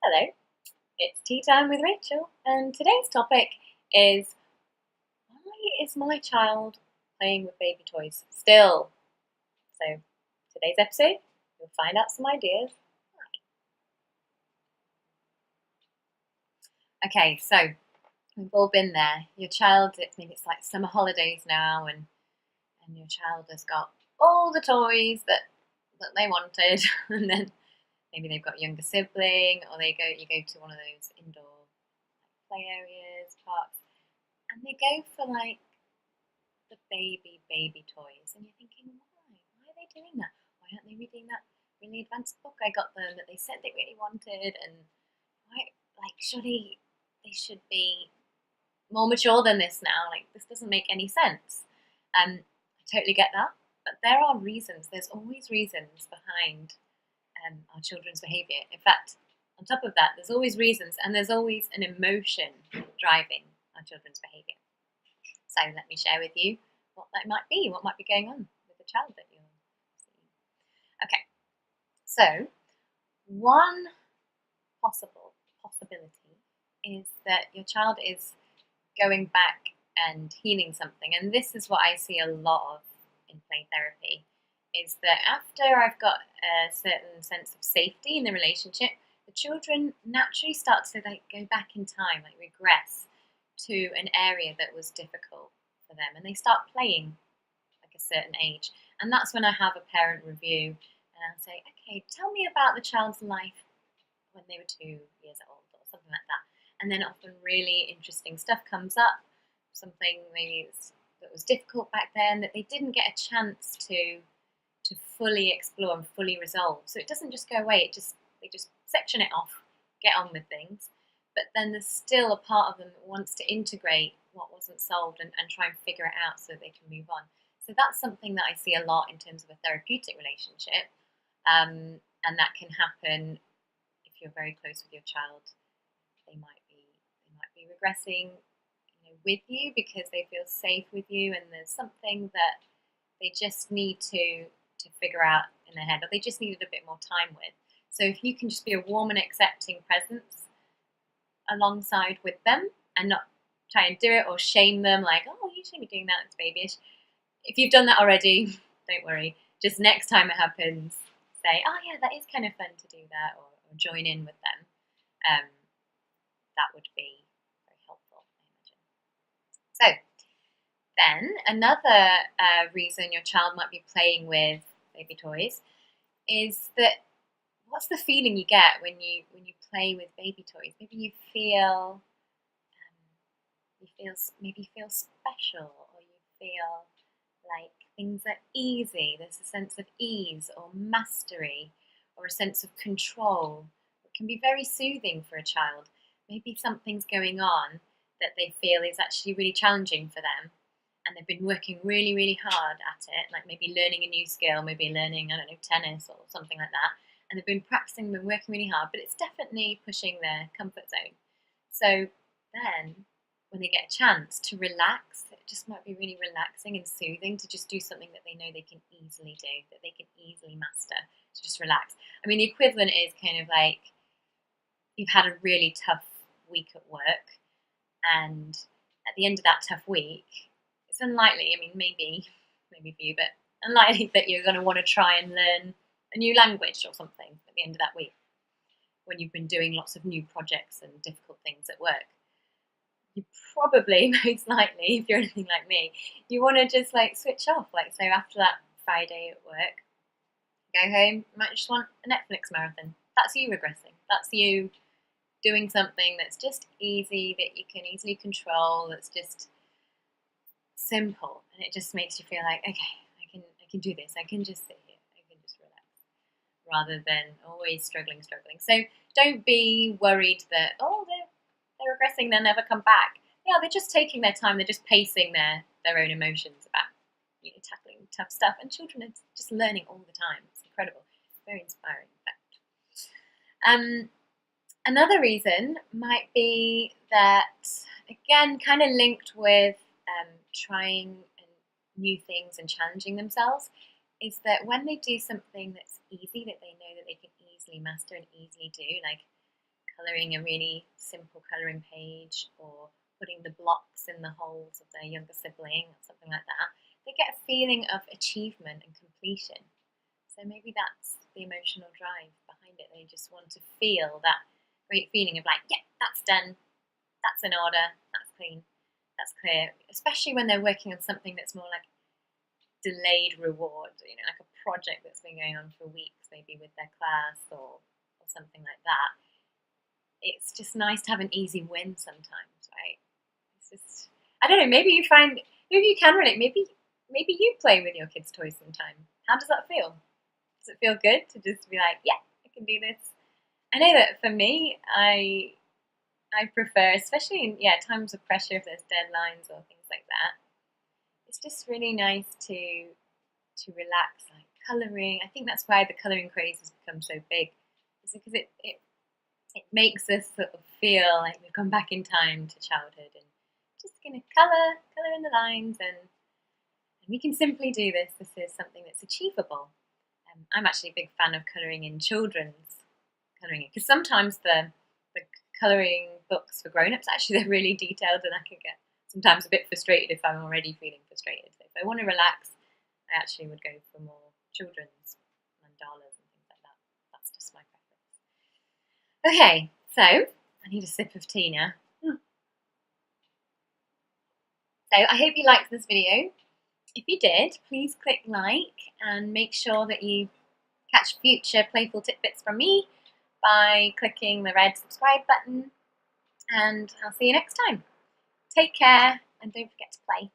Hello, it's tea time with Rachel, and today's topic is why is my child playing with baby toys still? So, today's episode, you'll find out some ideas. Okay, so we've all been there. Your child, maybe it's like summer holidays now, and your child has got all the toys that they wanted, and then maybe they've got a younger sibling, or you go to one of those indoor play areas, parks, and they go for like the baby toys, and you're thinking, why are they doing that? Why aren't they reading that really advanced book I got them that they said they really wanted? And why, like, surely they should be more mature than this now. Like, this doesn't make any sense. I totally get that, but there are reasons. There's always reasons behind our children's behaviour. In fact, on top of that, there's always reasons, and there's always an emotion driving our children's behaviour. So let me share with you what that might be, what might be going on with the child that you're seeing. Okay, so one possibility is that your child is going back and healing something, and this is what I see a lot of in play therapy, is that after I've got a certain sense of safety in the relationship, the children naturally start to like go back in time, like regress to an area that was difficult for them, and they start playing like a certain age. And that's when I have a parent review, and I'll say, okay, tell me about the child's life when they were 2 years old or something like that. And then often really interesting stuff comes up, something maybe that was difficult back then that they didn't get a chance to fully explore and fully resolve. So it doesn't just go away, they just section it off, get on with things. But then there's still a part of them that wants to integrate what wasn't solved and try and figure it out so they can move on. So that's something that I see a lot in terms of a therapeutic relationship. And that can happen if you're very close with your child. They might be regressing, with you because they feel safe with you, and there's something that they just need to figure out in their head, or they just needed a bit more time with. So if you can just be a warm and accepting presence alongside with them, and not try and do it or shame them, like, oh, you shouldn't be doing that, it's babyish. If you've done that already, don't worry. Just next time it happens, say, oh yeah, that is kind of fun to do that, or join in with them. That would be very helpful, I imagine. So then another reason your child might be playing with baby toys is that what's the feeling you get when you play with baby toys? Maybe you feel special, or you feel like things are easy. There's a sense of ease or mastery or a sense of control. It can be very soothing for a child. Maybe something's going on that they feel is actually really challenging for them, and they've been working really, really hard at it, like maybe learning a new skill, maybe learning, I don't know, tennis or something like that, and they've been practicing, been working really hard, but it's definitely pushing their comfort zone. So then when they get a chance to relax, it just might be really relaxing and soothing to just do something that they know they can easily do, that they can easily master, to just relax. I mean, the equivalent is kind of like you've had a really tough week at work, and at the end of that tough week, it's unlikely, I mean, maybe for you, but unlikely that you're going to want to try and learn a new language or something at the end of that week when you've been doing lots of new projects and difficult things at work. You probably, most likely, if you're anything like me, you want to just like switch off. Like, so after that Friday at work, go home, you might just want a Netflix marathon. That's you regressing. That's you doing something that's just easy, that you can easily control, that's just simple, and it just makes you feel like, okay, I can do this. I can just sit here. I can just relax, rather than always struggling. So don't be worried that they're regressing, they'll never come back. Yeah, they're just taking their time. They're just pacing their own emotions about tackling tough stuff. And children are just learning all the time. It's incredible. Very inspiring, in fact. Another reason might be that, again, kind of linked with trying new things and challenging themselves, is that when they do something that's easy, that they know that they can easily master and easily do, like colouring a really simple colouring page or putting the blocks in the holes of their younger sibling or something like that, they get a feeling of achievement and completion. So maybe that's the emotional drive behind it. They just want to feel that great feeling of like, yeah, that's done, that's in order, that's clean, that's clear. Especially when they're working on something that's more like delayed reward, like a project that's been going on for weeks, maybe with their class or something like that. It's just nice to have an easy win sometimes, right? It's just, I don't know, maybe you can relate. Maybe you play with your kids' toys sometime. How does that feel? Does it feel good to just be like, yeah, I can do this? I know that for me, I prefer, especially in times of pressure, if there's deadlines or things like that. It's just really nice to relax, like colouring. I think that's why the colouring craze has become so big. It's because it makes us sort of feel like we've gone back in time to childhood and just going to colour in the lines, and we can simply do this. This is something that's achievable. I'm actually a big fan of colouring in children's colouring, because sometimes the colouring books for grown-ups, actually they're really detailed, and I can get sometimes a bit frustrated if I'm already feeling frustrated. So if I want to relax, I actually would go for more children's mandalas and things like that. That's just my preference. Okay, so I need a sip of tea now. So I hope you liked this video. If you did, please click like and make sure that you catch future playful tidbits from me by clicking the red subscribe button, and I'll see you next time. Take care and don't forget to play.